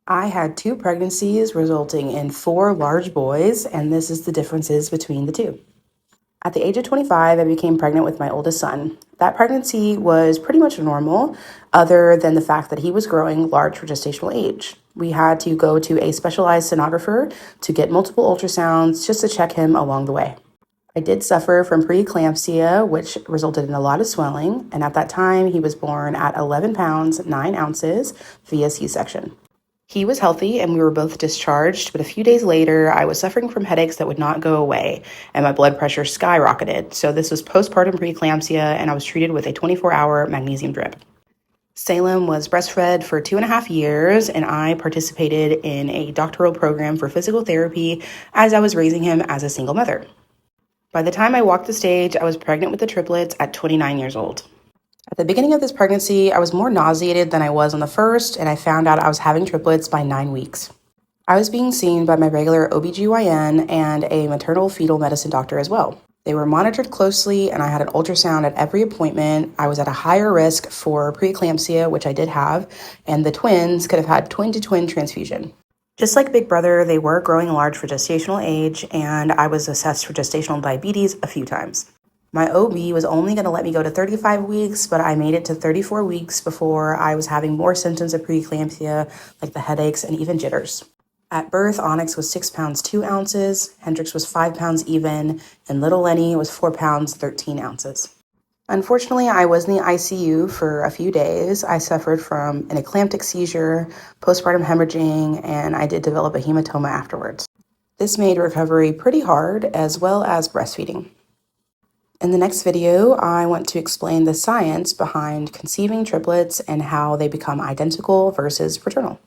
I had 2 pregnancies resulting in 4 large boys, and this is the differences between the two. At the age of 25, I became pregnant with my oldest son. That pregnancy was pretty much normal, other than the fact that he was growing large for gestational age. We had to go to a specialized sonographer to get multiple ultrasounds just to check him along the way. I did suffer from preeclampsia, which resulted in a lot of swelling, and at that time, he was born at 11 pounds, 9 ounces via C-section. He was healthy and we were both discharged, but a few days later, I was suffering from headaches that would not go away and my blood pressure skyrocketed. So this was postpartum preeclampsia and I was treated with a 24-hour magnesium drip. Salem was breastfed for 2.5 years and I participated in a doctoral program for physical therapy as I was raising him as a single mother. By the time I walked the stage, I was pregnant with the triplets at 29 years old. At the beginning of this pregnancy, I was more nauseated than I was on the first, and I found out I was having triplets by 9 weeks. I was being seen by my regular OBGYN and a maternal fetal medicine doctor as well. They were monitored closely, and I had an ultrasound at every appointment. I was at a higher risk for preeclampsia, which I did have, and the twins could have had twin-to-twin transfusion. Just like Big Brother, they were growing large for gestational age, and I was assessed for gestational diabetes a few times. My OB was only going to let me go to 35 weeks, but I made it to 34 weeks before I was having more symptoms of preeclampsia, like the headaches and even jitters. At birth, Onyx was 6 pounds 2 ounces, Hendrix was 5 pounds even, and little Lenny was 4 pounds 13 ounces. Unfortunately, I was in the ICU for a few days. I suffered from an eclamptic seizure, postpartum hemorrhaging, and I did develop a hematoma afterwards. This made recovery pretty hard, as well as breastfeeding. In the next video, I want to explain the science behind conceiving triplets and how they become identical versus fraternal.